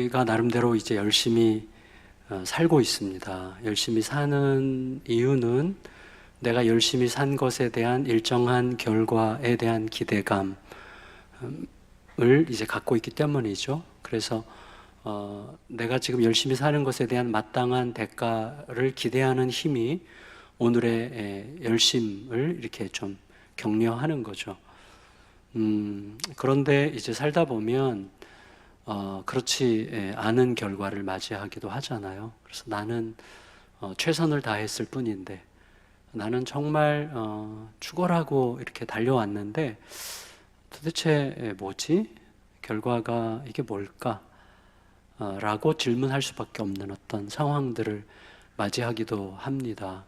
우리가 나름대로 이제 열심히 살고 있습니다. 열심히 사는 이유는 내가 열심히 산 것에 대한 일정한 결과에 대한 기대감을 이제 갖고 있기 때문이죠. 그래서 내가 지금 열심히 사는 것에 대한 마땅한 대가를 기대하는 힘이 오늘의 열심을 이렇게 좀 격려하는 거죠. 그런데 이제 살다 보면 그렇지 않은 결과를 맞이하기도 하잖아요. 그래서 나는 최선을 다했을 뿐인데, 나는 정말 죽어라고 이렇게 달려왔는데 도대체 뭐지? 결과가 이게 뭘까? 라고 질문할 수밖에 없는 어떤 상황들을 맞이하기도 합니다.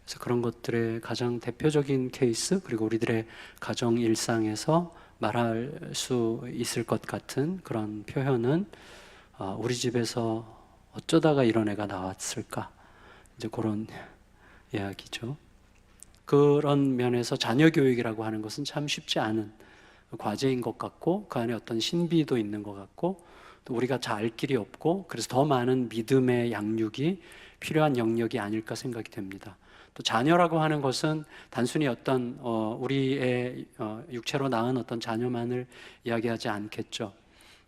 그래서 그런 것들의 가장 대표적인 케이스, 그리고 우리들의 가정 일상에서 말할 수 있을 것 같은 그런 표현은 우리 집에서 어쩌다가 이런 애가 나왔을까? 이제 그런 이야기죠. 그런 면에서 자녀 교육이라고 하는 것은 참 쉽지 않은 과제인 것 같고, 그 안에 어떤 신비도 있는 것 같고, 또 우리가 잘 알 길이 없고, 그래서 더 많은 믿음의 양육이 필요한 영역이 아닐까 생각이 됩니다. 또 자녀라고 하는 것은 단순히 어떤 우리의 육체로 낳은 어떤 자녀만을 이야기하지 않겠죠.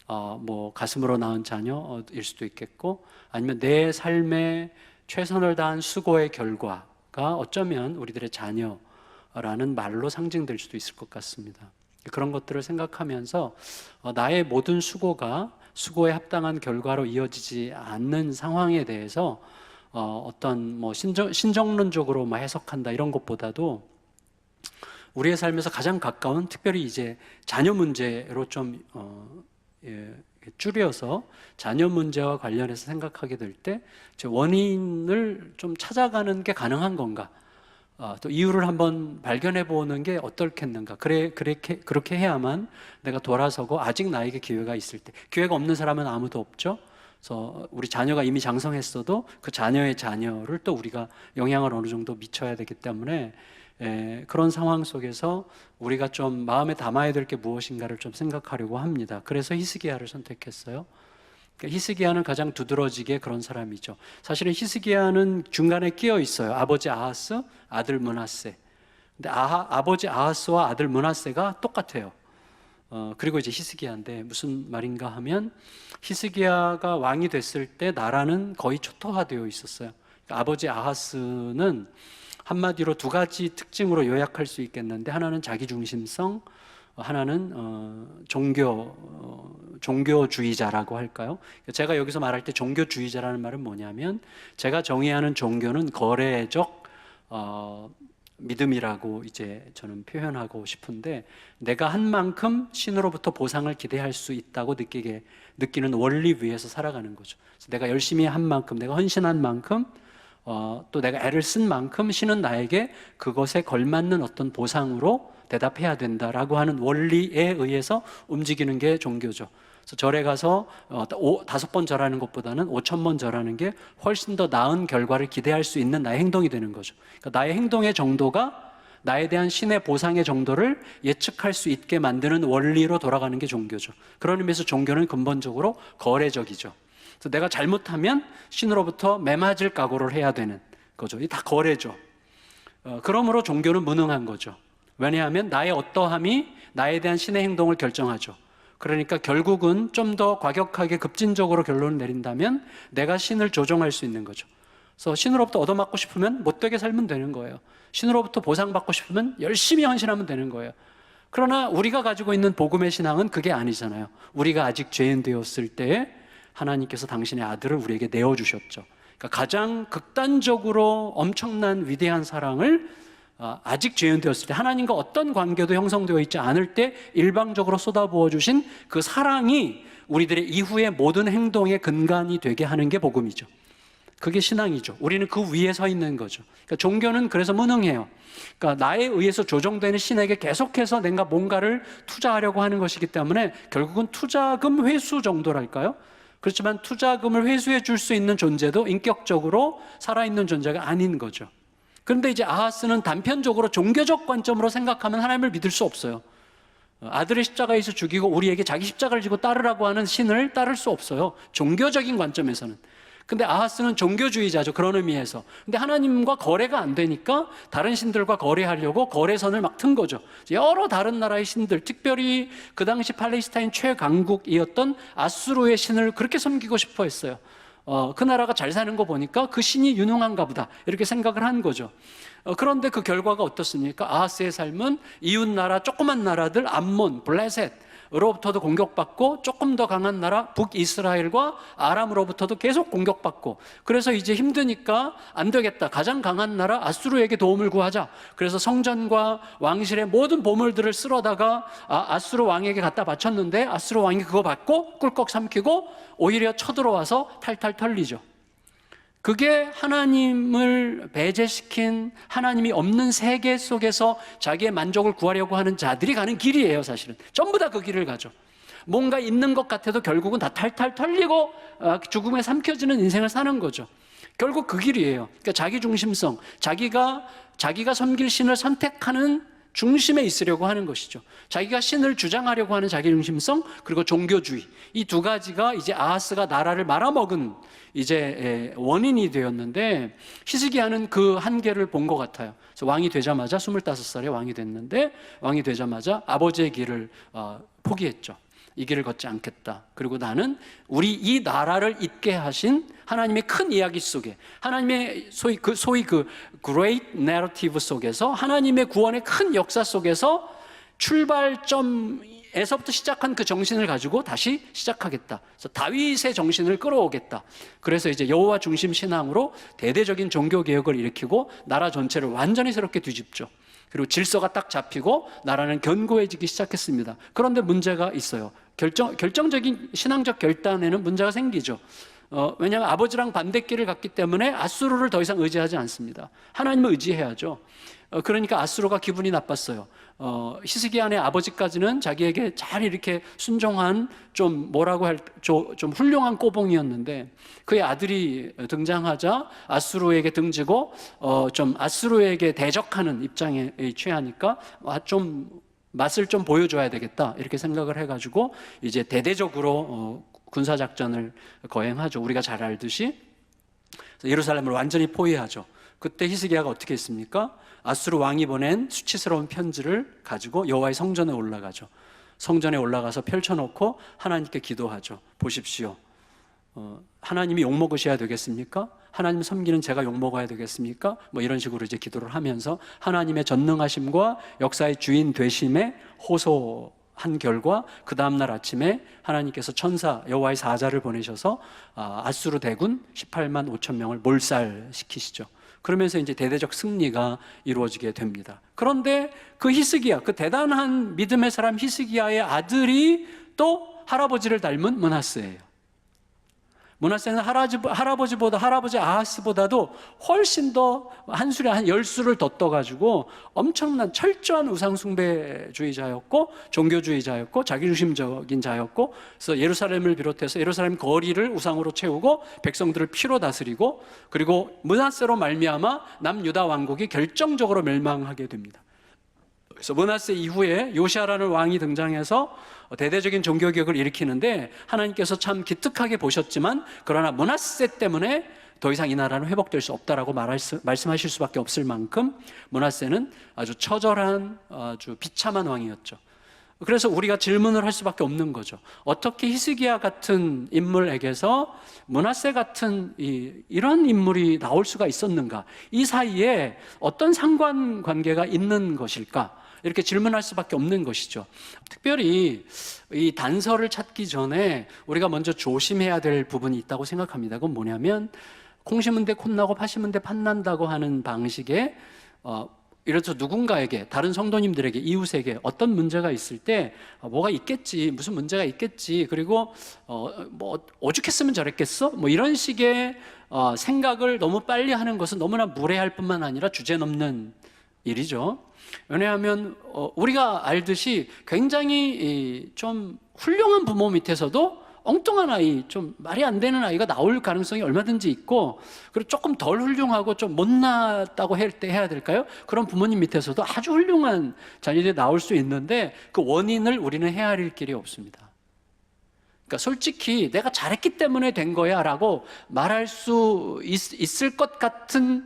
뭐 가슴으로 낳은 자녀일 수도 있겠고, 아니면 내 삶에 최선을 다한 수고의 결과가 어쩌면 우리들의 자녀라는 말로 상징될 수도 있을 것 같습니다. 그런 것들을 생각하면서 나의 모든 수고에 합당한 결과로 이어지지 않는 상황에 대해서 어떤 뭐 신정론적으로 뭐 해석한다 이런 것보다도 우리의 삶에서 가장 가까운, 특별히 이제 자녀 문제로 좀 줄여서 자녀 문제와 관련해서 생각하게 될 때 원인을 좀 찾아가는 게 가능한 건가? 또 이유를 한번 발견해 보는 게 어떻겠는가? 그렇게 해야만 내가 돌아서고, 아직 나에게 기회가 있을 때, 기회가 없는 사람은 아무도 없죠. 그래서 우리 자녀가 이미 장성했어도 그 자녀의 자녀를 또 우리가 영향을 어느 정도 미쳐야 되기 때문에 그런 상황 속에서 우리가 좀 마음에 담아야 될 게 무엇인가를 좀 생각하려고 합니다. 그래서 히스기야를 선택했어요. 히스기야는 가장 두드러지게 그런 사람이죠. 사실은 히스기야는 중간에 끼어 있어요. 아버지 아하스, 아들 므낫세. 근데 아버지 아하스와 아들 므낫세가 똑같아요. 그리고 이제 히스기야인데 무슨 말인가 하면, 히스기야가 왕이 됐을 때 나라는 거의 초토화되어 있었어요. 그러니까 아버지 아하스는 한마디로 두 가지 특징으로 요약할 수 있겠는데, 하나는 자기중심성, 하나는 종교주의자라고 할까요? 제가 여기서 말할 때 종교주의자라는 말은 뭐냐면, 제가 정의하는 종교는 거래적 믿음이라고 이제 저는 표현하고 싶은데, 내가 한 만큼 신으로부터 보상을 기대할 수 있다고 느끼는 원리 위에서 살아가는 거죠. 그래서 내가 열심히 한 만큼, 내가 헌신한 만큼, 또 내가 애를 쓴 만큼 신은 나에게 그것에 걸맞는 어떤 보상으로 대답해야 된다라고 하는 원리에 의해서 움직이는 게 종교죠. 그래서 절에 가서 5번 절하는 것보다는 5,000번 절하는 게 훨씬 더 나은 결과를 기대할 수 있는 나의 행동이 되는 거죠. 그러니까 나의 행동의 정도가 나에 대한 신의 보상의 정도를 예측할 수 있게 만드는 원리로 돌아가는 게 종교죠. 그런 의미에서 종교는 근본적으로 거래적이죠. 그래서 내가 잘못하면 신으로부터 매맞을 각오를 해야 되는 거죠. 이게 다 거래죠. 그러므로 종교는 무능한 거죠. 왜냐하면 나의 어떠함이 나에 대한 신의 행동을 결정하죠. 그러니까 결국은 좀 더 과격하게 급진적으로 결론을 내린다면 내가 신을 조종할 수 있는 거죠. 그래서 신으로부터 얻어맞고 싶으면 못되게 살면 되는 거예요. 신으로부터 보상받고 싶으면 열심히 헌신하면 되는 거예요. 그러나 우리가 가지고 있는 복음의 신앙은 그게 아니잖아요. 우리가 아직 죄인 되었을 때에 하나님께서 당신의 아들을 우리에게 내어주셨죠. 그러니까 가장 극단적으로 엄청난 위대한 사랑을 아직 죄인 되었을 때, 하나님과 어떤 관계도 형성되어 있지 않을 때 일방적으로 쏟아부어 주신 그 사랑이 우리들의 이후의 모든 행동의 근간이 되게 하는 게 복음이죠. 그게 신앙이죠. 우리는 그 위에 서 있는 거죠. 그러니까 종교는 그래서 무능해요. 그러니까 나에 의해서 조정되는 신에게 계속해서 내가 뭔가를 투자하려고 하는 것이기 때문에 결국은 투자금 회수 정도랄까요? 그렇지만 투자금을 회수해 줄 수 있는 존재도 인격적으로 살아있는 존재가 아닌 거죠. 그런데 이제 아하스는 단편적으로 종교적 관점으로 생각하면 하나님을 믿을 수 없어요. 아들의 십자가에서 죽이고 우리에게 자기 십자가를 지고 따르라고 하는 신을 따를 수 없어요. 종교적인 관점에서는. 근데 아하스는 종교주의자죠. 그런 의미에서. 근데 하나님과 거래가 안 되니까 다른 신들과 거래하려고 거래선을 막 튼 거죠. 여러 다른 나라의 신들, 특별히 그 당시 팔레스타인 최강국이었던 아수르의 신을 그렇게 섬기고 싶어 했어요. 그 나라가 잘 사는 거 보니까 그 신이 유능한가 보다 이렇게 생각을 한 거죠. 그런데 그 결과가 어떻습니까? 아하스의 삶은 이웃 나라, 조그만 나라들, 암몬, 블레셋으로부터도 공격받고, 조금 더 강한 나라 북이스라엘과 아람으로부터도 계속 공격받고, 그래서 이제 힘드니까 안 되겠다, 가장 강한 나라 아수르에게 도움을 구하자. 그래서 성전과 왕실의 모든 보물들을 쓸어다가 아수르 왕에게 갖다 바쳤는데, 아수르 왕이 그거 받고 꿀꺽 삼키고 오히려 쳐들어와서 탈탈 털리죠. 그게 하나님을 배제시킨, 하나님이 없는 세계 속에서 자기의 만족을 구하려고 하는 자들이 가는 길이에요. 사실은 전부 다 그 길을 가죠. 뭔가 있는 것 같아도 결국은 다 탈탈 털리고 죽음에 삼켜지는 인생을 사는 거죠. 결국 그 길이에요. 그러니까 자기 중심성, 자기가 섬길 신을 선택하는 중심에 있으려고 하는 것이죠. 자기가 신을 주장하려고 하는 자기 중심성, 그리고 종교주의, 이 두 가지가 이제 아하스가 나라를 말아먹은 이제 원인이 되었는데, 히스기야는 그 한계를 본 것 같아요. 그래서 왕이 되자마자 25살에 왕이 됐는데, 왕이 되자마자 아버지의 길을 포기했죠. 이 길을 걷지 않겠다. 그리고 나는 우리 이 나라를 잇게 하신 하나님의 큰 이야기 속에, 하나님의 소위 그 great narrative 속에서, 하나님의 구원의 큰 역사 속에서 출발점에서부터 시작한 그 정신을 가지고 다시 시작하겠다. 그래서 다윗의 정신을 끌어오겠다. 그래서 이제 여호와 중심 신앙으로 대대적인 종교 개혁을 일으키고 나라 전체를 완전히 새롭게 뒤집죠. 그리고 질서가 딱 잡히고 나라는 견고해지기 시작했습니다. 그런데 문제가 있어요. 결정적인 신앙적 결단에는 문제가 생기죠. 왜냐하면 아버지랑 반대길을 갔기 때문에 아수르를 더 이상 의지하지 않습니다. 하나님을 의지해야죠. 그러니까 아수르가 기분이 나빴어요. 히스기야의 아버지까지는 자기에게 잘 이렇게 순종한, 좀 훌륭한 꼬봉이었는데, 그의 아들이 등장하자 아수르에게 등지고 좀 아수르에게 대적하는 입장에 취하니까 좀 맛을 좀 보여줘야 되겠다 이렇게 생각을 해가지고 이제 대대적으로 군사작전을 거행하죠. 우리가 잘 알듯이 예루살렘을 완전히 포위하죠. 그때 히스기야가 어떻게 했습니까? 아수르 왕이 보낸 수치스러운 편지를 가지고 여호와의 성전에 올라가죠. 성전에 올라가서 펼쳐놓고 하나님께 기도하죠. 보십시오, 하나님이 욕먹으셔야 되겠습니까? 하나님 섬기는 제가 욕먹어야 되겠습니까? 뭐 이런 식으로 이제 기도를 하면서 하나님의 전능하심과 역사의 주인 되심에 호소한 결과, 그 다음날 아침에 하나님께서 천사 여호와의 사자를 보내셔서 아수르 대군 18만 5천 명을 몰살시키시죠. 그러면서 이제 대대적 승리가 이루어지게 됩니다. 그런데 그 히스기야, 그 대단한 믿음의 사람 히스기야의 아들이 또 할아버지를 닮은 므낫세예요. 므낫세는 할아버지 아하스보다도 훨씬 더 한 수를, 한 10수를 더 떠가지고 엄청난 철저한 우상숭배주의자였고, 종교주의자였고, 자기중심적인 자였고, 그래서 예루살렘을 비롯해서 예루살렘 거리를 우상으로 채우고 백성들을 피로 다스리고, 그리고 므낫세로 말미암아 남유다 왕국이 결정적으로 멸망하게 됩니다. 그래서 므낫세 이후에 요시아라는 왕이 등장해서 대대적인 종교개혁을 일으키는데, 하나님께서 참 기특하게 보셨지만, 그러나 므낫세 때문에 더 이상 이 나라는 회복될 수 없다라고 말씀하실 수밖에 없을 만큼 므낫세는 아주 처절한, 아주 비참한 왕이었죠. 그래서 우리가 질문을 할 수밖에 없는 거죠. 어떻게 히스기야 같은 인물에게서 므낫세 같은 이런 인물이 나올 수가 있었는가? 이 사이에 어떤 상관관계가 있는 것일까? 이렇게 질문할 수밖에 없는 것이죠. 특별히 이 단서를 찾기 전에 우리가 먼저 조심해야 될 부분이 있다고 생각합니다. 그건 뭐냐면, 콩 심은 데 콩 나고 파 심은 데 팥 난다고 하는 방식의, 이래서 누군가에게, 다른 성도님들에게, 이웃에게 어떤 문제가 있을 때 뭐가 있겠지, 무슨 문제가 있겠지, 그리고 뭐 오죽했으면 저랬겠어, 뭐 이런 식의 생각을 너무 빨리 하는 것은 너무나 무례할 뿐만 아니라 주제넘는 일이죠. 왜냐하면 우리가 알듯이 굉장히 좀 훌륭한 부모 밑에서도 엉뚱한 아이, 좀 말이 안 되는 아이가 나올 가능성이 얼마든지 있고, 그리고 조금 덜 훌륭하고 좀 못났다고 해야 될까요? 그런 부모님 밑에서도 아주 훌륭한 자녀들이 나올 수 있는데 그 원인을 우리는 헤아릴 길이 없습니다. 그러니까 솔직히 내가 잘했기 때문에 된 거야 라고 말할 수 있을 것 같은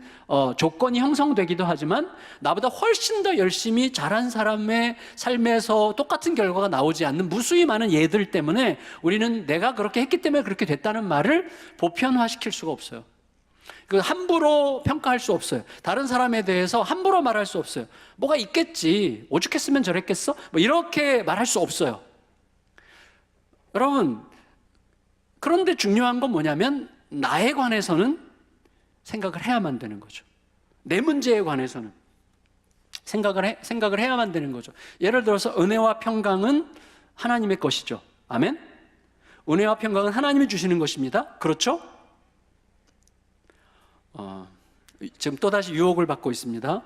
조건이 형성되기도 하지만 나보다 훨씬 더 열심히 잘한 사람의 삶에서 똑같은 결과가 나오지 않는 무수히 많은 예들 때문에 우리는 내가 그렇게 했기 때문에 그렇게 됐다는 말을 보편화시킬 수가 없어요. 함부로 평가할 수 없어요. 다른 사람에 대해서 함부로 말할 수 없어요. 뭐가 있겠지, 오죽했으면 저랬겠어? 뭐 이렇게 말할 수 없어요. 여러분, 그런데 중요한 건 뭐냐면 나에 관해서는 생각을 해야만 되는 거죠. 내 문제에 관해서는 생각을 해야만 되는 거죠. 예를 들어서 은혜와 평강은 하나님의 것이죠. 아멘? 은혜와 평강은 하나님이 주시는 것입니다. 그렇죠? 지금 또다시 유혹을 받고 있습니다.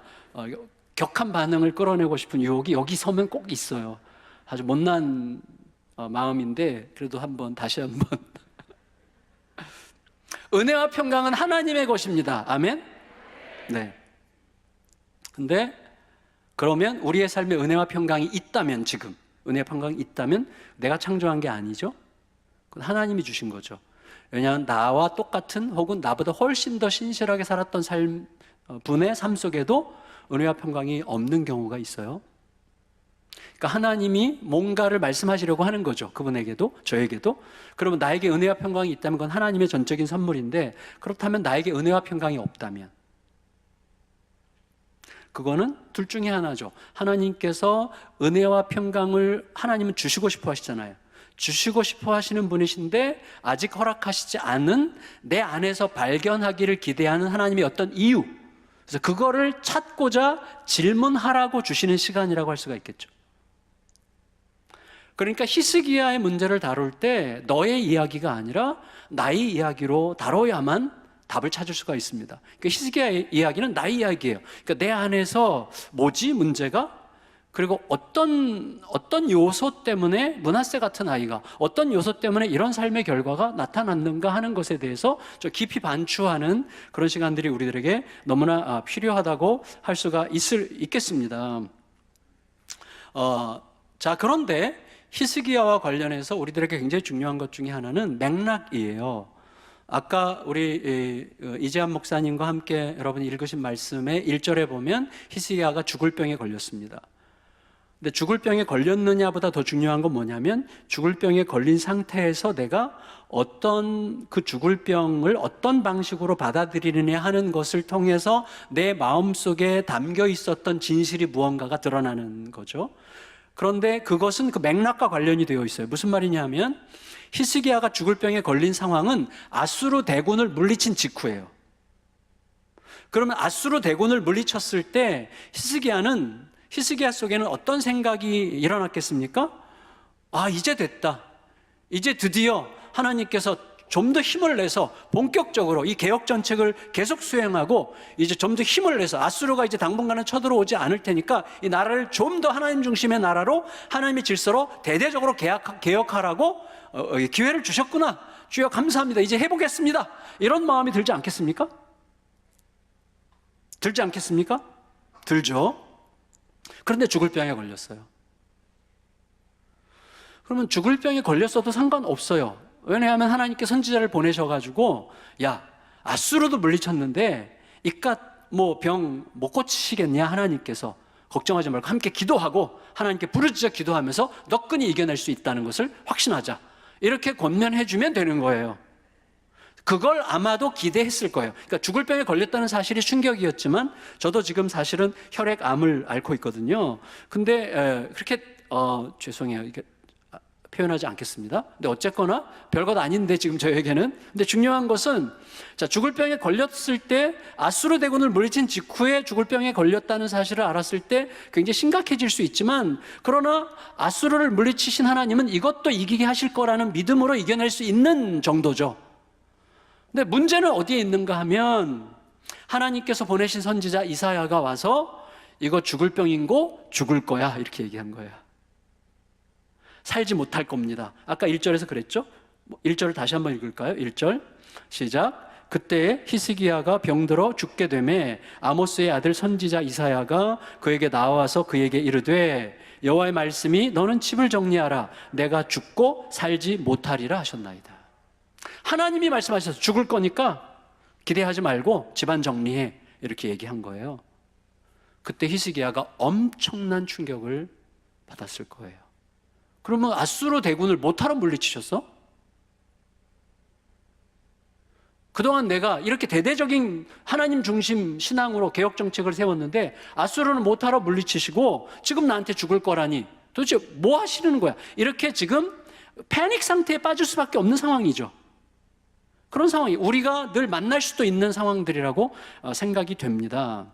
격한 반응을 끌어내고 싶은 유혹이 여기 서면 꼭 있어요. 아주 못난 마음인데 그래도 다시 한번 은혜와 평강은 하나님의 것입니다. 아멘? 네. 근데 그러면 우리의 삶에 은혜와 평강이 있다면, 지금 은혜와 평강이 있다면 내가 창조한 게 아니죠. 그건 하나님이 주신 거죠. 왜냐하면 나와 똑같은 혹은 나보다 훨씬 더 신실하게 살았던 분의 삶 속에도 은혜와 평강이 없는 경우가 있어요. 그러니까 하나님이 뭔가를 말씀하시려고 하는 거죠. 그분에게도 저에게도. 그러면 나에게 은혜와 평강이 있다면 그건 하나님의 전적인 선물인데, 그렇다면 나에게 은혜와 평강이 없다면 그거는 둘 중에 하나죠. 하나님께서 은혜와 평강을 하나님은 주시고 싶어 하시잖아요. 주시고 싶어 하시는 분이신데 아직 허락하시지 않은 내 안에서 발견하기를 기대하는 하나님의 어떤 이유, 그래서 그거를 찾고자 질문하라고 주시는 시간이라고 할 수가 있겠죠. 그러니까 히스기야의 문제를 다룰 때 너의 이야기가 아니라 나의 이야기로 다뤄야만 답을 찾을 수가 있습니다. 그러니까 히스기야의 이야기는 나의 이야기예요. 그러니까 내 안에서 뭐지 문제가? 그리고 어떤 요소 때문에 므낫세 같은 아이가 어떤 요소 때문에 이런 삶의 결과가 나타났는가 하는 것에 대해서 좀 깊이 반추하는 그런 시간들이 우리들에게 너무나 필요하다고 할 수가 있겠습니다. 자, 그런데 히스기야와 관련해서 우리들에게 굉장히 중요한 것 중에 하나는 맥락이에요. 아까 우리 이재한 목사님과 함께 여러분이 읽으신 말씀의 1절에 보면 히스기야가 죽을 병에 걸렸습니다. 근데 죽을 병에 걸렸느냐보다 더 중요한 건 뭐냐면 죽을 병에 걸린 상태에서 내가 그 죽을 병을 어떤 방식으로 받아들이느냐 하는 것을 통해서 내 마음속에 담겨 있었던 진실이 무언가가 드러나는 거죠. 그런데 그것은 그 맥락과 관련이 되어 있어요. 무슨 말이냐 하면 히스기야가 죽을 병에 걸린 상황은 아수르 대군을 물리친 직후예요. 그러면 아수르 대군을 물리쳤을 때 히스기야 속에는 어떤 생각이 일어났겠습니까? 이제 됐다. 이제 드디어 하나님께서 좀 더 힘을 내서 본격적으로 이 개혁 정책을 계속 수행하고 이제 좀 더 힘을 내서 아수르가 이제 당분간은 쳐들어오지 않을 테니까 이 나라를 좀 더 하나님 중심의 나라로 하나님의 질서로 대대적으로 개혁하라고 기회를 주셨구나. 주여 감사합니다. 이제 해보겠습니다. 이런 마음이 들지 않겠습니까? 들지 않겠습니까? 들죠. 그런데 죽을 병에 걸렸어요. 그러면 죽을 병에 걸렸어도 상관없어요. 왜냐하면 하나님께 선지자를 보내셔가지고 아수르도 물리쳤는데 이깟 병 못 고치시겠냐 하나님께서. 걱정하지 말고 함께 기도하고 하나님께 부르짖어 기도하면서 너끈히 이겨낼 수 있다는 것을 확신하자, 이렇게 권면해주면 되는 거예요. 그걸 아마도 기대했을 거예요. 그러니까 죽을 병에 걸렸다는 사실이 충격이었지만 저도 지금 사실은 혈액암을 앓고 있거든요. 근데 그렇게 죄송해요. 이게 표현하지 않겠습니다. 근데 어쨌거나 별것 아닌데 지금 저에게는. 근데 중요한 것은 죽을 병에 걸렸을 때 아수르 대군을 물리친 직후에 죽을 병에 걸렸다는 사실을 알았을 때 굉장히 심각해질 수 있지만, 그러나 아수르를 물리치신 하나님은 이것도 이기게 하실 거라는 믿음으로 이겨낼 수 있는 정도죠. 근데 문제는 어디에 있는가 하면 하나님께서 보내신 선지자 이사야가 와서 이거 죽을 병인고 죽을 거야 이렇게 얘기한 거예요. 살지 못할 겁니다. 아까 1절에서 그랬죠? 1절 다시 한번 읽을까요? 1절 시작. 그때 히스기야가 병들어 죽게 되매 아모스의 아들 선지자 이사야가 그에게 나와서 그에게 이르되 여호와의 말씀이 너는 집을 정리하라 내가 죽고 살지 못하리라 하셨나이다. 하나님이 말씀하셔서 죽을 거니까 기대하지 말고 집안 정리해 이렇게 얘기한 거예요. 그때 히스기야가 엄청난 충격을 받았을 거예요. 그러면 아수르 대군을 못하러 물리치셨어? 그동안 내가 이렇게 대대적인 하나님 중심 신앙으로 개혁 정책을 세웠는데 아수르는 못하러 물리치시고 지금 나한테 죽을 거라니 도대체 뭐 하시는 거야? 이렇게 지금 패닉 상태에 빠질 수밖에 없는 상황이죠. 그런 상황이 우리가 늘 만날 수도 있는 상황들이라고 생각이 됩니다.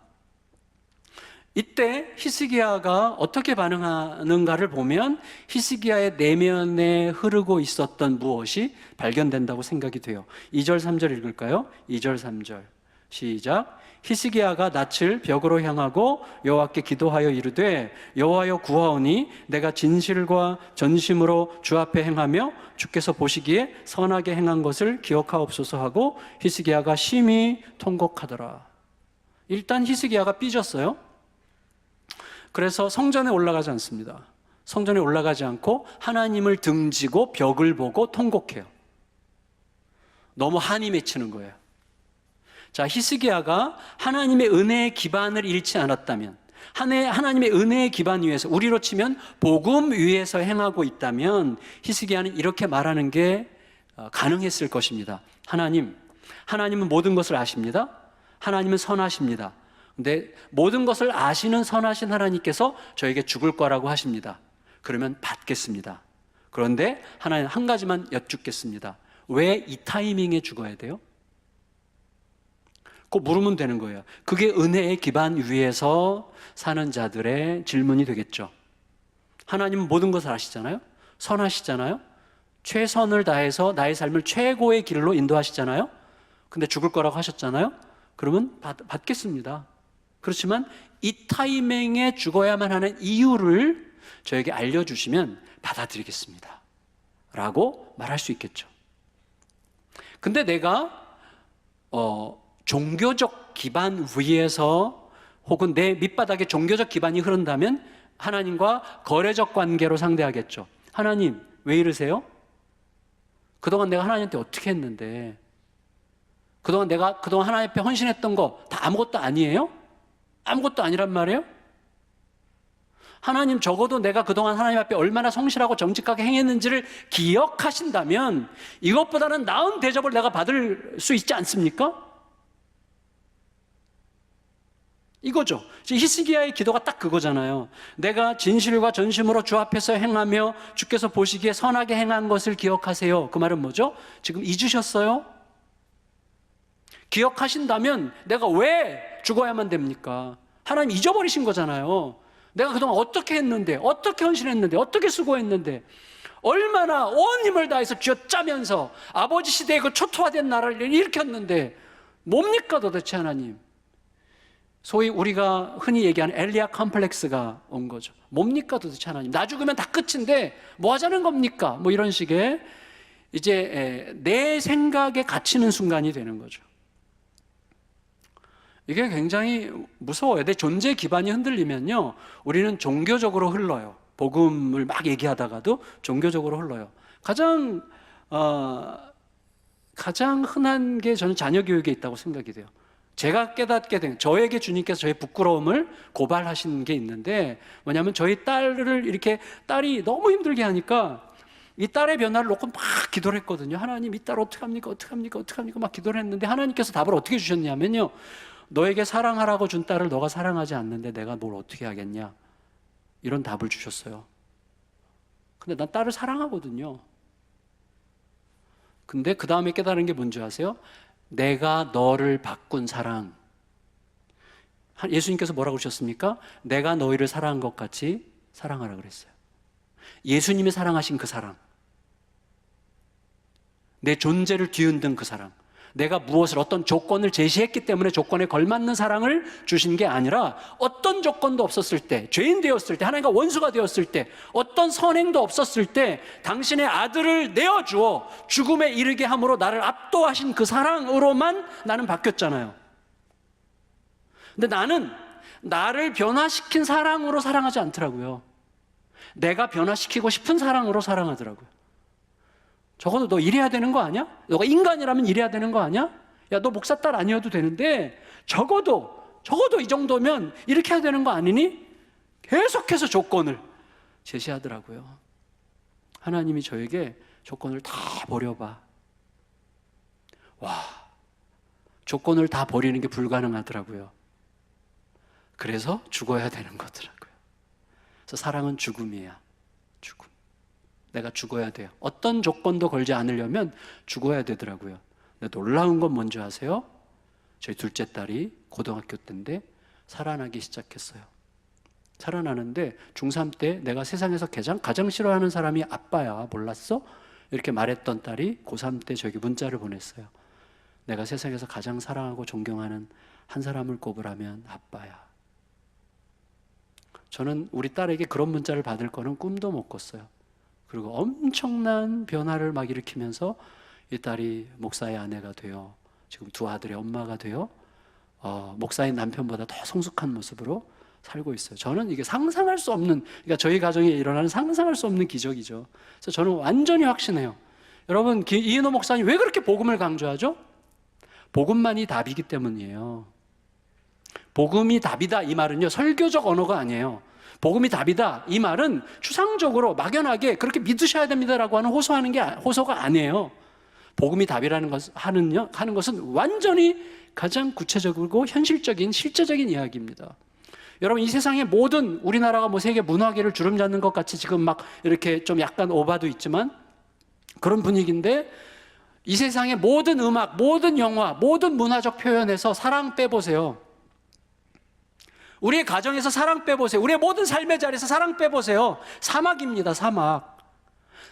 이때 히스기야가 어떻게 반응하는가를 보면 히스기야의 내면에 흐르고 있었던 무엇이 발견된다고 생각이 돼요. 2절 3절 읽을까요? 2절 3절 시작. 히스기야가 낯을 벽으로 향하고 여호와께 기도하여 이르되 여호와여 구하오니 내가 진실과 전심으로 주 앞에 행하며 주께서 보시기에 선하게 행한 것을 기억하옵소서 하고 히스기야가 심히 통곡하더라. 일단 히스기야가 삐졌어요. 그래서 성전에 올라가지 않습니다. 성전에 올라가지 않고 하나님을 등지고 벽을 보고 통곡해요. 너무 한이 맺히는 거예요. 자, 히스기야가 하나님의 은혜의 기반을 잃지 않았다면, 하나님의 은혜의 기반 위에서, 우리로 치면 복음 위에서 행하고 있다면 히스기야는 이렇게 말하는 게 가능했을 것입니다. 하나님은 모든 것을 아십니다. 하나님은 선하십니다. 근데 모든 것을 아시는 선하신 하나님께서 저에게 죽을 거라고 하십니다. 그러면 받겠습니다. 그런데 하나님 한 가지만 여쭙겠습니다. 왜 이 타이밍에 죽어야 돼요? 꼭 물으면 되는 거예요. 그게 은혜의 기반 위에서 사는 자들의 질문이 되겠죠. 하나님은 모든 것을 아시잖아요. 선하시잖아요. 최선을 다해서 나의 삶을 최고의 길로 인도하시잖아요. 근데 죽을 거라고 하셨잖아요. 그러면 받겠습니다. 그렇지만 이 타이밍에 죽어야만 하는 이유를 저에게 알려주시면 받아들이겠습니다 라고 말할 수 있겠죠. 근데 내가 종교적 기반 위에서 혹은 내 밑바닥에 종교적 기반이 흐른다면 하나님과 거래적 관계로 상대하겠죠. 하나님 왜 이러세요? 그동안 내가 하나님한테 어떻게 했는데, 그동안 하나님 앞에 헌신했던 거 다 아무것도 아니에요? 아무것도 아니란 말이에요? 하나님 적어도 내가 그동안 하나님 앞에 얼마나 성실하고 정직하게 행했는지를 기억하신다면 이것보다는 나은 대접을 내가 받을 수 있지 않습니까? 이거죠. 히스기야의 기도가 딱 그거잖아요. 내가 진실과 전심으로 주 앞에서 행하며 주께서 보시기에 선하게 행한 것을 기억하세요. 그 말은 뭐죠? 지금 잊으셨어요? 기억하신다면 내가 왜 죽어야만 됩니까? 하나님 잊어버리신 거잖아요. 내가 그동안 어떻게 했는데, 어떻게 헌신했는데, 어떻게 수고했는데, 얼마나 온 힘을 다해서 쥐어짜면서 아버지 시대에 그 초토화된 나라를 일으켰는데 뭡니까 도대체 하나님? 소위 우리가 흔히 얘기하는 엘리야 컴플렉스가 온 거죠. 뭡니까 도대체 하나님? 나 죽으면 다 끝인데 뭐 하자는 겁니까? 뭐 이런 식의 이제 내 생각에 갇히는 순간이 되는 거죠. 이게 굉장히 무서워요. 내 존재 기반이 흔들리면요, 우리는 종교적으로 흘러요. 복음을 막 얘기하다가도 종교적으로 흘러요. 가장 흔한 게 저는 자녀 교육에 있다고 생각이 돼요. 제가 깨닫게 된, 저에게 주님께서 저의 부끄러움을 고발하신 게 있는데, 뭐냐면 저희 딸을 이렇게, 딸이 너무 힘들게 하니까 이 딸의 변화를 놓고 막 기도를 했거든요. 하나님 이 딸 어떡합니까? 막 기도를 했는데 하나님께서 답을 어떻게 주셨냐면요, 너에게 사랑하라고 준 딸을 너가 사랑하지 않는데 내가 뭘 어떻게 하겠냐, 이런 답을 주셨어요. 근데 난 딸을 사랑하거든요. 근데 그 다음에 깨달은 게 뭔지 아세요? 내가 너를 바꾼 사랑. 예수님께서 뭐라고 그러셨습니까? 내가 너희를 사랑한 것 같이 사랑하라 그랬어요. 예수님이 사랑하신 그 사랑, 내 존재를 뒤흔든 그 사랑, 내가 무엇을 어떤 조건을 제시했기 때문에 조건에 걸맞는 사랑을 주신 게 아니라 어떤 조건도 없었을 때, 죄인 되었을 때, 하나님과 원수가 되었을 때, 어떤 선행도 없었을 때 당신의 아들을 내어주어 죽음에 이르게 함으로 나를 압도하신 그 사랑으로만 나는 바뀌었잖아요. 근데 나는 나를 변화시킨 사랑으로 사랑하지 않더라고요. 내가 변화시키고 싶은 사랑으로 사랑하더라고요. 적어도 너 이래야 되는 거 아니야? 너가 인간이라면 이래야 되는 거 아니야? 야, 너 목사 딸 아니어도 되는데 적어도 이 정도면 이렇게 해야 되는 거 아니니? 계속해서 조건을 제시하더라고요. 하나님이 저에게 조건을 다 버려봐. 와, 조건을 다 버리는 게 불가능하더라고요. 그래서 죽어야 되는 거더라고요. 그래서 사랑은 죽음이야. 죽음. 내가 죽어야 돼요. 어떤 조건도 걸지 않으려면 죽어야 되더라고요. 근데 놀라운 건 뭔지 아세요? 저희 둘째 딸이 고등학교 때인데 살아나기 시작했어요. 살아나는데 중3 때 내가 세상에서 가장 싫어하는 사람이 아빠야. 몰랐어? 이렇게 말했던 딸이 고3 때 저에게 문자를 보냈어요. 내가 세상에서 가장 사랑하고 존경하는 한 사람을 꼽으라면 아빠야. 저는 우리 딸에게 그런 문자를 받을 거는 꿈도 못 꿨어요. 그리고 엄청난 변화를 막 일으키면서 이 딸이 목사의 아내가 되어 지금 두 아들의 엄마가 되어 목사인 남편보다 더 성숙한 모습으로 살고 있어요. 저는 이게 상상할 수 없는, 그러니까 저희 가정에 일어나는 상상할 수 없는 기적이죠. 그래서 저는 완전히 확신해요. 여러분, 이은호 목사님 왜 그렇게 복음을 강조하죠? 복음만이 답이기 때문이에요. 복음이 답이다 이 말은요, 설교적 언어가 아니에요. 복음이 답이다 이 말은 추상적으로 막연하게 그렇게 믿으셔야 됩니다라고 하는 호소가 아니에요. 복음이 답이라는 하는 것은 완전히 가장 구체적이고 현실적인 실제적인 이야기입니다. 여러분, 이 세상의 모든, 우리나라가 뭐 세계 문화계를 주름잡는 것 같이 지금 막 이렇게 좀 약간 오바도 있지만 그런 분위기인데, 이 세상의 모든 음악, 모든 영화, 모든 문화적 표현에서 사랑 빼보세요. 우리의 가정에서 사랑 빼보세요. 우리의 모든 삶의 자리에서 사랑 빼보세요. 사막입니다, 사막.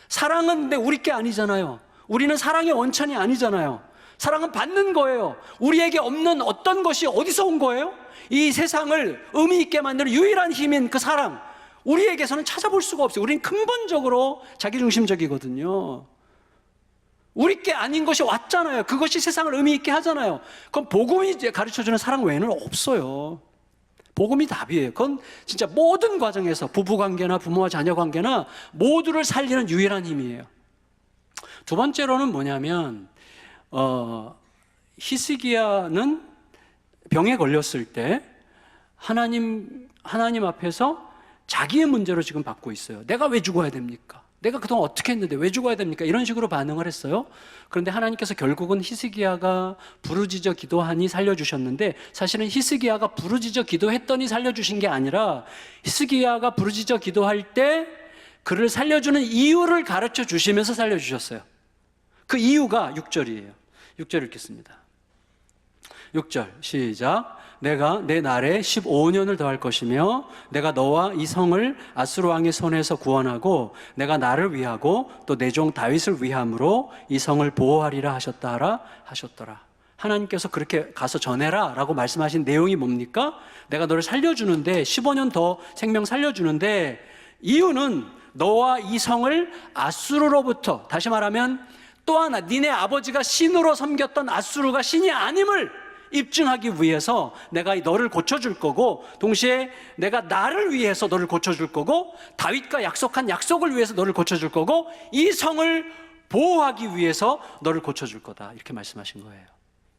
사랑은 근데 우리 게 아니잖아요. 우리는 사랑의 원천이 아니잖아요. 사랑은 받는 거예요. 우리에게 없는 어떤 것이 어디서 온 거예요? 이 세상을 의미 있게 만드는 유일한 힘인 그 사랑, 우리에게서는 찾아볼 수가 없어요. 우리는 근본적으로 자기중심적이거든요. 우리 게 아닌 것이 왔잖아요. 그것이 세상을 의미 있게 하잖아요. 그럼 복음이 가르쳐주는 사랑 외에는 없어요. 복음이 답이에요. 그건 진짜 모든 과정에서 부부관계나 부모와 자녀관계나 모두를 살리는 유일한 힘이에요. 두 번째로는 뭐냐면 히스기야는 병에 걸렸을 때 하나님 앞에서 자기의 문제로 지금 받고 있어요. 내가 왜 죽어야 됩니까? 내가 그동안 어떻게 했는데 왜 죽어야 됩니까? 이런 식으로 반응을 했어요. 그런데 하나님께서 결국은 히스기야가 부르짖어 기도하니 살려주셨는데, 사실은 히스기야가 부르짖어 기도했더니 살려주신 게 아니라 히스기야가 부르짖어 기도할 때 그를 살려주는 이유를 가르쳐 주시면서 살려주셨어요. 그 이유가 6절이에요. 6절 읽겠습니다. 6절 시작. 내가 내 날에 15년을 더할 것이며 내가 너와 이 성을 아수르 왕의 손에서 구원하고 내가 나를 위하고 또 내 종 다윗을 위함으로 이 성을 보호하리라 하셨더라. 하나님께서 그렇게 가서 전해라 라고 말씀하신 내용이 뭡니까? 내가 너를 살려주는데, 15년 더 생명 살려주는데, 이유는 너와 이 성을 아수르로부터, 다시 말하면 또 하나, 니네 아버지가 신으로 섬겼던 아수르가 신이 아님을 입증하기 위해서 내가 너를 고쳐줄 거고, 동시에 내가 나를 위해서 너를 고쳐줄 거고, 다윗과 약속한 약속을 위해서 너를 고쳐줄 거고, 이 성을 보호하기 위해서 너를 고쳐줄 거다, 이렇게 말씀하신 거예요.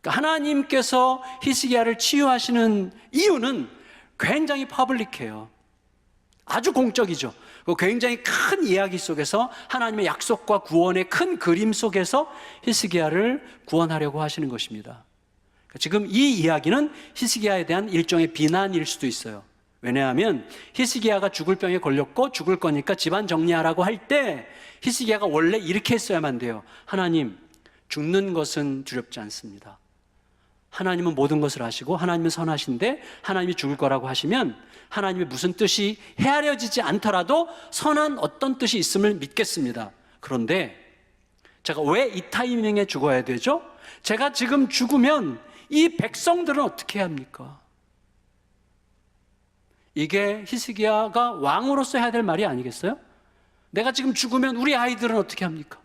그러니까 하나님께서 히스기야를 치유하시는 이유는 굉장히 퍼블릭해요. 아주 공적이죠. 굉장히 큰 이야기 속에서, 하나님의 약속과 구원의 큰 그림 속에서 히스기야를 구원하려고 하시는 것입니다. 지금 이 이야기는 히스기야에 대한 일종의 비난일 수도 있어요. 왜냐하면 히스기야가 죽을 병에 걸렸고 죽을 거니까 집안 정리하라고 할 때 히스기야가 원래 이렇게 했어야만 돼요. 하나님, 죽는 것은 두렵지 않습니다. 하나님은 모든 것을 아시고 하나님은 선하신데 하나님이 죽을 거라고 하시면 하나님의 무슨 뜻이 헤아려지지 않더라도 선한 어떤 뜻이 있음을 믿겠습니다. 그런데 제가 왜 이 타이밍에 죽어야 되죠? 제가 지금 죽으면 이 백성들은 어떻게 해야 합니까? 이게 히스기야가 왕으로서 해야 될 말이 아니겠어요? 내가 지금 죽으면 우리 아이들은 어떻게 합니까?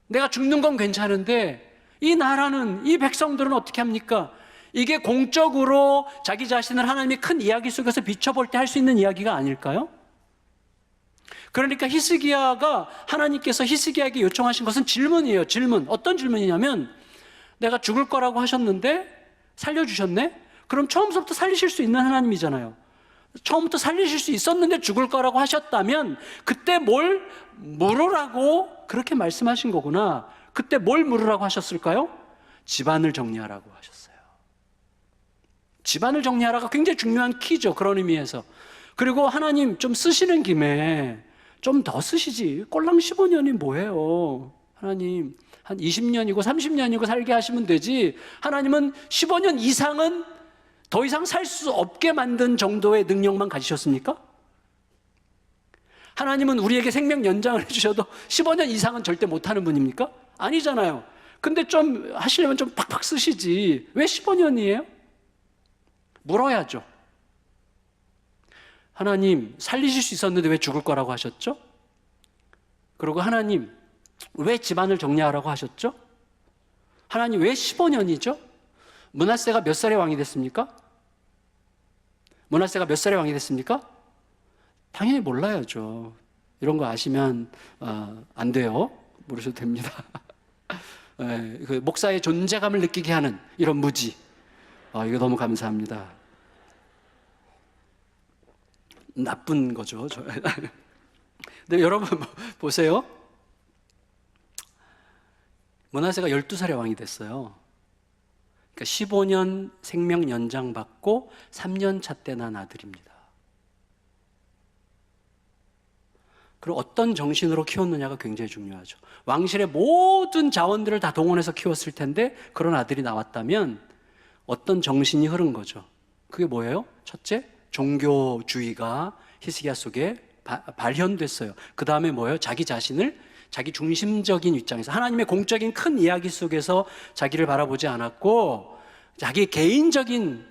내가 죽는 건 괜찮은데 이 나라는, 이 백성들은 어떻게 합니까? 이게 공적으로 자기 자신을 하나님의 큰 이야기 속에서 비춰볼 때 할 수 있는 이야기가 아닐까요? 그러니까 히스기야가, 하나님께서 히스기야에게 요청하신 것은 질문이에요. 질문. 어떤 질문이냐면, 내가 죽을 거라고 하셨는데 살려주셨네? 그럼 처음부터 살리실 수 있는 하나님이잖아요. 처음부터 살리실 수 있었는데 죽을 거라고 하셨다면 그때 뭘 물으라고 그렇게 말씀하신 거구나. 그때 뭘 물으라고 하셨을까요? 집안을 정리하라고 하셨어요. 집안을 정리하라가 굉장히 중요한 키죠. 그런 의미에서. 그리고 하나님 좀 쓰시는 김에 좀 더 쓰시지. 꼴랑 15년이 뭐예요? 하나님 한 20년이고 30년이고 살게 하시면 되지. 하나님은 15년 이상은 더 이상 살 수 없게 만든 정도의 능력만 가지셨습니까? 하나님은 우리에게 생명 연장을 해주셔도 15년 이상은 절대 못하는 분입니까? 아니잖아요. 근데 좀 하시려면 좀 팍팍 쓰시지. 왜 15년이에요? 물어야죠. 하나님 살리실 수 있었는데 왜 죽을 거라고 하셨죠? 그리고 하나님 왜 집안을 정리하라고 하셨죠? 하나님 왜 15년이죠? 므낫세가 몇 살의 왕이 됐습니까? 므낫세가 몇 살의 왕이 됐습니까? 당연히 몰라야죠. 이런 거 아시면 안 돼요. 모르셔도 됩니다. 그 목사의 존재감을 느끼게 하는 이런 무지. 이거 너무 감사합니다. 나쁜 거죠. 근데 여러분 보세요. 므낫세가 12살의 왕이 됐어요. 그러니까 15년 생명 연장 받고 3년 차 때 난 아들입니다. 그리고 어떤 정신으로 키웠느냐가 굉장히 중요하죠. 왕실의 모든 자원들을 다 동원해서 키웠을 텐데 그런 아들이 나왔다면 어떤 정신이 흐른 거죠. 그게 뭐예요? 첫째, 종교주의가 히스기야 속에 발현됐어요. 그 다음에 뭐예요? 자기 자신을 자기 중심적인 입장에서 하나님의 공적인 큰 이야기 속에서 자기를 바라보지 않았고 자기 개인적인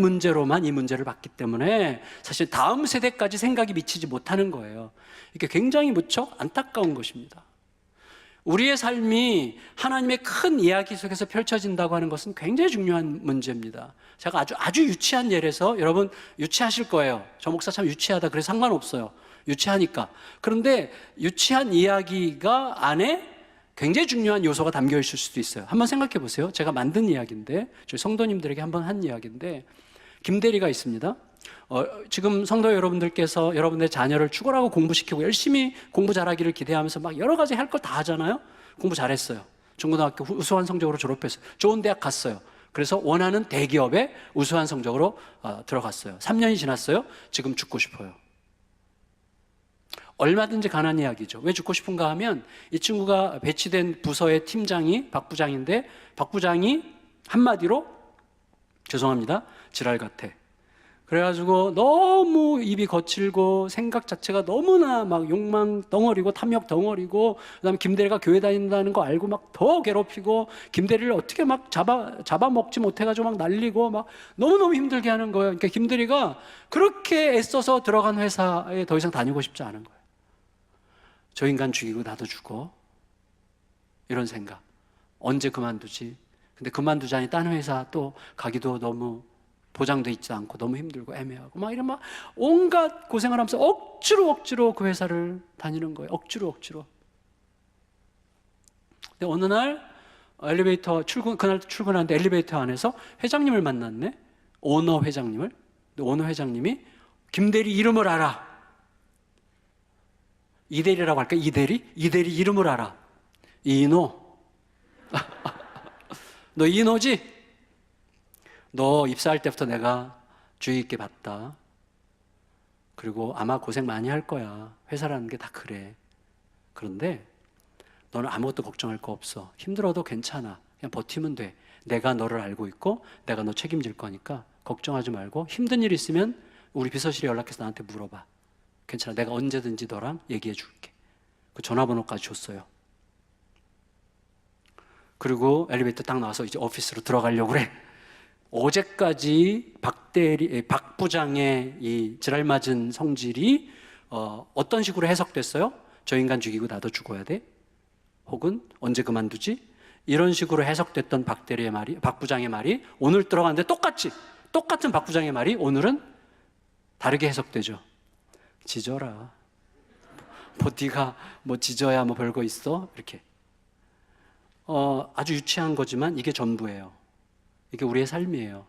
문제로만 이 문제를 봤기 때문에 사실 다음 세대까지 생각이 미치지 못하는 거예요. 이게 굉장히 무척 안타까운 것입니다. 우리의 삶이 하나님의 큰 이야기 속에서 펼쳐진다고 하는 것은 굉장히 중요한 문제입니다. 제가 아주 유치한 예라서 여러분 유치하실 거예요. 저 목사 참 유치하다 그래서 상관없어요. 유치하니까. 그런데 유치한 이야기가 안에 굉장히 중요한 요소가 담겨 있을 수도 있어요. 한번 생각해 보세요. 제가 만든 이야기인데, 저희 성도님들에게 한번 한 이야기인데, 김대리가 있습니다. 지금 성도 여러분들께서 여러분의 자녀를 축구하고 공부시키고 열심히 공부 잘하기를 기대하면서 막 여러 가지 할 거 다 하잖아요. 공부 잘했어요. 중고등학교 우수한 성적으로 졸업했어요. 좋은 대학 갔어요. 그래서 원하는 대기업에 우수한 성적으로 들어갔어요. 3년이 지났어요. 지금 죽고 싶어요. 얼마든지 가난 이야기죠. 왜 죽고 싶은가 하면 이 친구가 배치된 부서의 팀장이 박 부장인데 박 부장이 한마디로 죄송합니다. 지랄 같아. 그래가지고 너무 입이 거칠고 생각 자체가 너무나 막 욕망 덩어리고 탐욕 덩어리고 그다음에 김대리가 교회 다닌다는 거 알고 막 더 괴롭히고 김대리를 어떻게 막 잡아먹지 못해가지고 막 날리고 막 너무너무 힘들게 하는 거예요. 그러니까 김대리가 그렇게 애써서 들어간 회사에 더 이상 다니고 싶지 않은 거예요. 저 인간 죽이고 나도 죽어. 이런 생각. 언제 그만두지? 근데 그만두자니 다른 회사 또 가기도 너무 보장돼 있지 않고 너무 힘들고 애매하고 막 이런 막 온갖 고생을 하면서 억지로 그 회사를 다니는 거예요. 억지로. 근데 어느 날 그날 출근하는데 엘리베이터 안에서 회장님을 만났네. 오너 회장님을. 근데 오너 회장님이 김대리 이름을 알아. 이대리라고 할까? 이대리 이름을 알아. 이노. 너 이노지? 너 입사할 때부터 내가 주의 있게 봤다. 그리고 아마 고생 많이 할 거야. 회사라는 게 다 그래. 그런데 너는 아무것도 걱정할 거 없어. 힘들어도 괜찮아. 그냥 버티면 돼. 내가 너를 알고 있고 내가 너 책임질 거니까 걱정하지 말고 힘든 일 있으면 우리 비서실에 연락해서 나한테 물어봐. 괜찮아. 내가 언제든지 너랑 얘기해 줄게. 그 전화번호까지 줬어요. 그리고 엘리베이터 딱 나와서 이제 오피스로 들어가려고 그래. 어제까지 박 부장의 이 지랄맞은 성질이 어떤 식으로 해석됐어요? 저 인간 죽이고 나도 죽어야 돼? 혹은 언제 그만두지? 이런 식으로 해석됐던 박 부장의 말이 오늘 들어갔는데 똑같은 박 부장의 말이 오늘은 다르게 해석되죠. 지져라. 뭐 네가 뭐 지져야 뭐 별거 있어? 이렇게. 아주 유치한 거지만 이게 전부예요. 이게 우리의 삶이에요.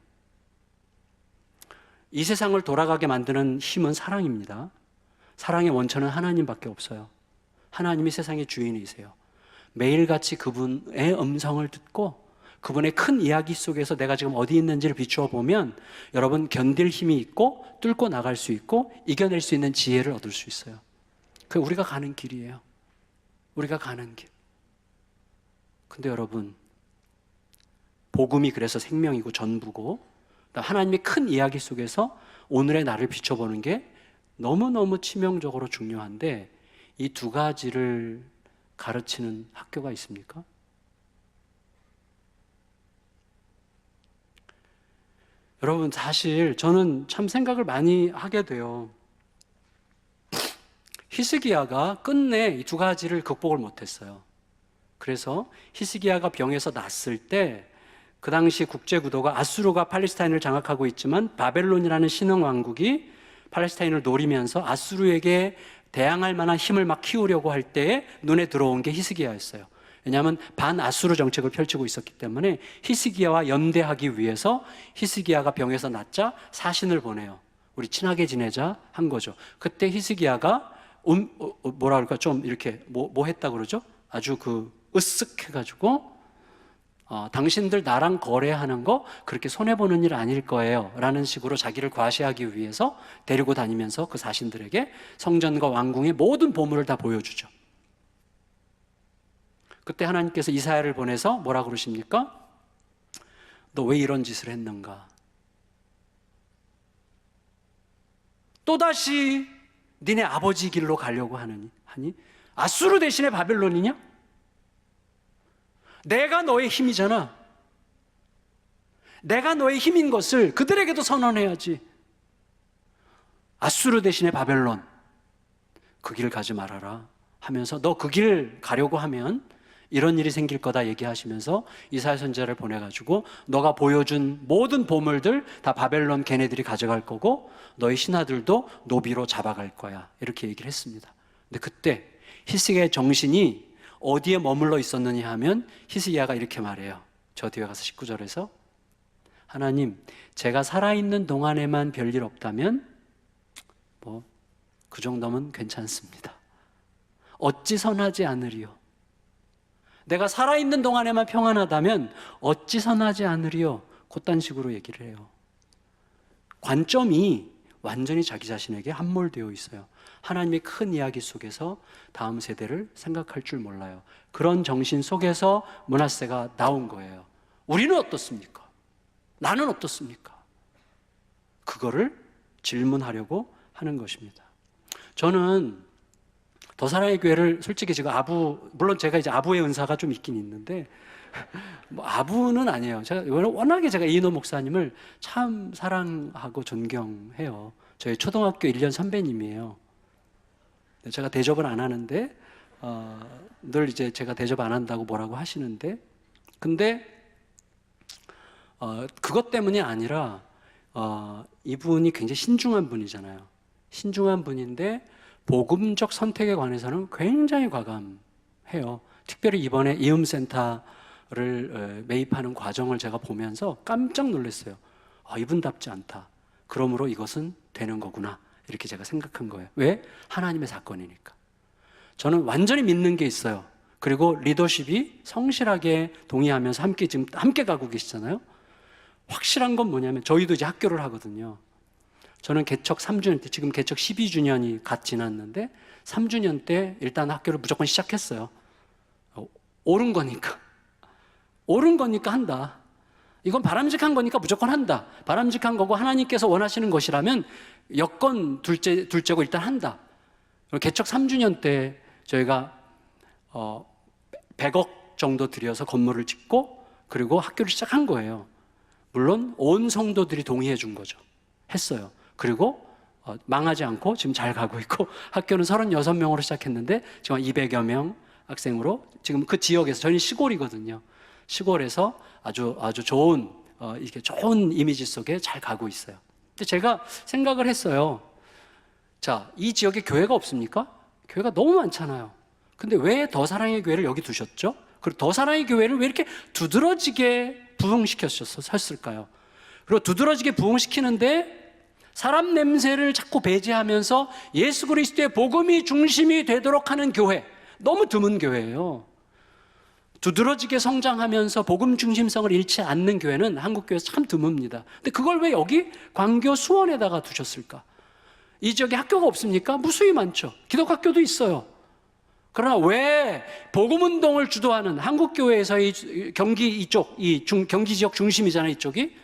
이 세상을 돌아가게 만드는 힘은 사랑입니다. 사랑의 원천은 하나님밖에 없어요. 하나님이 세상의 주인이세요. 매일같이 그분의 음성을 듣고 그분의 큰 이야기 속에서 내가 지금 어디 있는지를 비추어 보면 여러분 견딜 힘이 있고 뚫고 나갈 수 있고 이겨낼 수 있는 지혜를 얻을 수 있어요. 그게 우리가 가는 길이에요. 우리가 가는 길. 근데 여러분, 복음이 그래서 생명이고 전부고 하나님의 큰 이야기 속에서 오늘의 나를 비춰보는 게 너무너무 치명적으로 중요한데 이 두 가지를 가르치는 학교가 있습니까? 여러분, 사실 저는 참 생각을 많이 하게 돼요. 히스기야가 끝내 이 두 가지를 극복을 못했어요. 그래서 히스기야가 병에서 낫을 때 그 당시 국제 구도가 아수르가 팔레스타인을 장악하고 있지만 바벨론이라는 신흥 왕국이 팔레스타인을 노리면서 아수르에게 대항할 만한 힘을 막 키우려고 할 때에 눈에 들어온 게 히스기야였어요. 왜냐하면 반아수르 정책을 펼치고 있었기 때문에 히스기야와 연대하기 위해서 히스기야가 병에서 낫자 사신을 보내요. 우리 친하게 지내자 한 거죠. 그때 히스기야가 뭐라 그럴까 좀 이렇게 뭐 했다 그러죠? 아주 으쓱 해가지고 당신들 나랑 거래하는 거 그렇게 손해보는 일 아닐 거예요 라는 식으로 자기를 과시하기 위해서 데리고 다니면서 그 사신들에게 성전과 왕궁의 모든 보물을 다 보여주죠. 그때 하나님께서 이사야를 보내서 뭐라 그러십니까? 너 왜 이런 짓을 했는가? 또다시 니네 아버지 길로 가려고 하니? 아수르 대신에 바벨론이냐? 내가 너의 힘이잖아. 내가 너의 힘인 것을 그들에게도 선언해야지. 아수르 대신에 바벨론, 그 길 가지 말아라 하면서 너 그 길 가려고 하면 이런 일이 생길 거다 얘기하시면서 이사야 선지자를 보내가지고 너가 보여준 모든 보물들 다 바벨론 걔네들이 가져갈 거고 너희 신하들도 노비로 잡아갈 거야 이렇게 얘기를 했습니다. 근데 그때 히스기야의 정신이 어디에 머물러 있었느냐 하면 히스기야가 이렇게 말해요. 저 뒤에 가서 19절에서 하나님, 제가 살아있는 동안에만 별일 없다면 그 정도면 괜찮습니다. 어찌 선하지 않으리요? 내가 살아있는 동안에만 평안하다면 어찌 선하지 않으리요? 그딴 식으로 얘기를 해요. 관점이 완전히 자기 자신에게 함몰되어 있어요. 하나님의 큰 이야기 속에서 다음 세대를 생각할 줄 몰라요. 그런 정신 속에서 므낫세가 나온 거예요. 우리는 어떻습니까? 나는 어떻습니까? 그거를 질문하려고 하는 것입니다. 저는 더 사랑의 교회를 솔직히 제가 물론 제가 이제 아부의 은사가 좀 있긴 있는데 아부는 아니에요. 워낙에 제가 이인호 목사님을 참 사랑하고 존경해요. 저희 초등학교 1년 선배님이에요. 제가 대접을 안 하는데 늘 이제 제가 대접 안 한다고 뭐라고 하시는데 근데 그것 때문이 아니라 이분이 굉장히 신중한 분이잖아요. 신중한 분인데 복음적 선택에 관해서는 굉장히 과감해요. 특별히 이번에 이음센터를 매입하는 과정을 제가 보면서 깜짝 놀랐어요. 이분답지 않다. 그러므로 이것은 되는 거구나. 이렇게 제가 생각한 거예요. 왜? 하나님의 사건이니까. 저는 완전히 믿는 게 있어요. 그리고 리더십이 성실하게 동의하면서 함께 가고 계시잖아요. 확실한 건 뭐냐면 저희도 이제 학교를 하거든요. 저는 개척 3주년 때, 지금 개척 12주년이 갓 지났는데 3주년 때 일단 학교를 무조건 시작했어요. 옳은 거니까 한다. 이건 바람직한 거니까 무조건 한다. 바람직한 거고 하나님께서 원하시는 것이라면 여건 둘째고 일단 한다. 개척 3주년 때 저희가 100억 정도 들여서 건물을 짓고 그리고 학교를 시작한 거예요. 물론 온 성도들이 동의해 준 거죠. 했어요. 그리고 망하지 않고 지금 잘 가고 있고 학교는 36명으로 시작했는데 지금 200여 명 학생으로 지금 그 지역에서, 저희는 시골이거든요. 시골에서 아주 좋은 이렇게 좋은 이미지 속에 잘 가고 있어요. 근데 제가 생각을 했어요. 자, 이 지역에 교회가 없습니까? 교회가 너무 많잖아요. 근데 왜 더 사랑의 교회를 여기 두셨죠? 그리고 더 사랑의 교회를 왜 이렇게 두드러지게 부흥시켰을까요? 그리고 두드러지게 부흥시키는데 사람 냄새를 자꾸 배제하면서 예수 그리스도의 복음이 중심이 되도록 하는 교회, 너무 드문 교회예요. 두드러지게 성장하면서 복음 중심성을 잃지 않는 교회는 한국 교회에서 참 드뭅니다. 근데 그걸 왜 여기 광교 수원에다가 두셨을까? 이 지역에 학교가 없습니까? 무수히 많죠. 기독교 학교도 있어요. 그러나 왜 복음운동을 주도하는 한국교회에서의 경기 이쪽, 경기 지역 중심이잖아요, 이쪽이.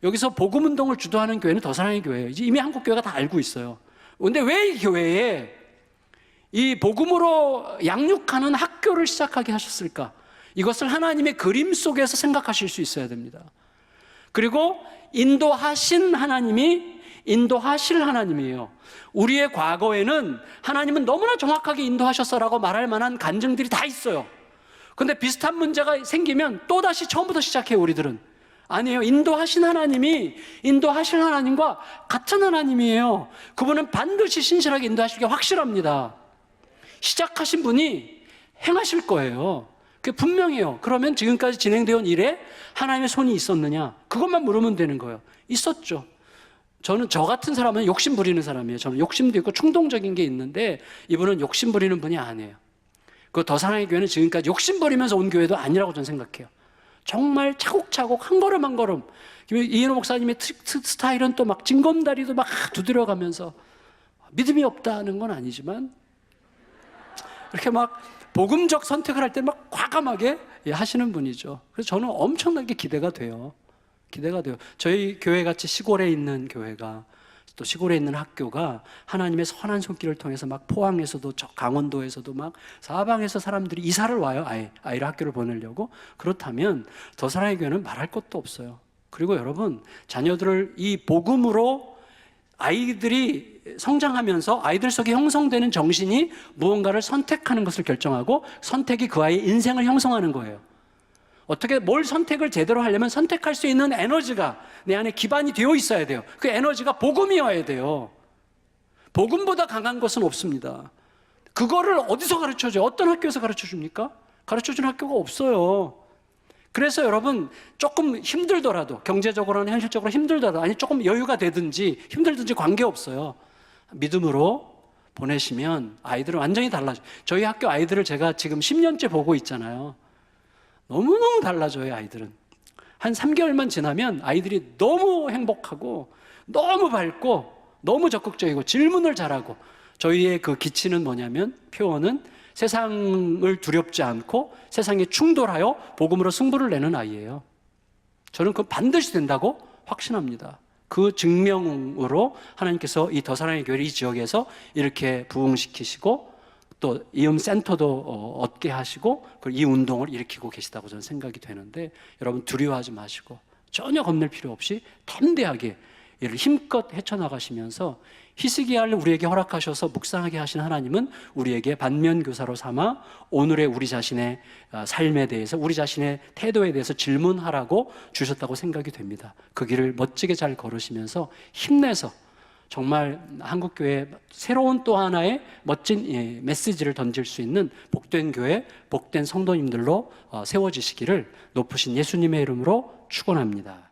여기서 복음운동을 주도하는 교회는 더 사랑의 교회예요. 이미 한국교회가 다 알고 있어요. 근데 왜 이 교회에 이 복음으로 양육하는 학교를 시작하게 하셨을까? 이것을 하나님의 그림 속에서 생각하실 수 있어야 됩니다. 그리고 인도하신 하나님이 인도하실 하나님이에요. 우리의 과거에는 하나님은 너무나 정확하게 인도하셨어라고 말할 만한 간증들이 다 있어요. 근데 비슷한 문제가 생기면 또다시 처음부터 시작해요, 우리들은. 아니에요. 인도하신 하나님이 인도하실 하나님과 같은 하나님이에요. 그분은 반드시 신실하게 인도하실 게 확실합니다. 시작하신 분이 행하실 거예요. 그게 분명해요. 그러면 지금까지 진행되어 온 일에 하나님의 손이 있었느냐? 그것만 물으면 되는 거예요. 있었죠. 저는 저 같은 사람은 욕심 부리는 사람이에요. 저는 욕심도 있고 충동적인 게 있는데 이분은 욕심 부리는 분이 아니에요. 그 더 사랑의 교회는 지금까지 욕심 부리면서 온 교회도 아니라고 저는 생각해요. 정말 차곡차곡 한 걸음 한 걸음. 이인호 목사님의 스타일은 또 막 징검다리도 막 두드려가면서 믿음이 없다는 건 아니지만 이렇게 막 복음적 선택을 할 때 막 과감하게 하시는 분이죠. 그래서 저는 엄청나게 기대가 돼요. 저희 교회같이 시골에 있는 교회가, 또 시골에 있는 학교가 하나님의 선한 손길을 통해서 막 포항에서도 강원도에서도 막 사방에서 사람들이 이사를 와요. 아이를 학교를 보내려고. 그렇다면 더 사랑의 교회는 말할 것도 없어요. 그리고 여러분, 자녀들을 이 복음으로 아이들이 성장하면서 아이들 속에 형성되는 정신이 무언가를 선택하는 것을 결정하고 선택이 그 아이의 인생을 형성하는 거예요. 어떻게 뭘 선택을 제대로 하려면 선택할 수 있는 에너지가 내 안에 기반이 되어 있어야 돼요. 그 에너지가 복음이어야 돼요. 복음보다 강한 것은 없습니다. 그거를 어디서 가르쳐줘요? 어떤 학교에서 가르쳐줍니까? 가르쳐주는 학교가 없어요. 그래서 여러분, 조금 힘들더라도, 경제적으로나 현실적으로 힘들더라도, 아니 조금 여유가 되든지 힘들든지 관계없어요. 믿음으로 보내시면 아이들은 완전히 달라져요. 저희 학교 아이들을 제가 지금 10년째 보고 있잖아요. 너무너무 달라져요, 아이들은. 한 3개월만 지나면 아이들이 너무 행복하고 너무 밝고 너무 적극적이고 질문을 잘하고, 저희의 그 기치는 뭐냐면, 표어는 세상을 두렵지 않고 세상에 충돌하여 복음으로 승부를 내는 아이예요. 저는 그건 반드시 된다고 확신합니다. 그 증명으로 하나님께서 이 더 사랑의 교회를 이 지역에서 이렇게 부흥시키시고 또 이음센터도 얻게 하시고 이 운동을 일으키고 계시다고 저는 생각이 되는데, 여러분 두려워하지 마시고 전혀 겁낼 필요 없이 담대하게 이를 힘껏 헤쳐나가시면서, 히스기야를 우리에게 허락하셔서 묵상하게 하신 하나님은 우리에게 반면교사로 삼아 오늘의 우리 자신의 삶에 대해서, 우리 자신의 태도에 대해서 질문하라고 주셨다고 생각이 됩니다. 그 길을 멋지게 잘 걸으시면서 힘내서 정말 한국교회 새로운 또 하나의 멋진 메시지를 던질 수 있는 복된 교회, 복된 성도님들로 세워지시기를 높으신 예수님의 이름으로 축원합니다.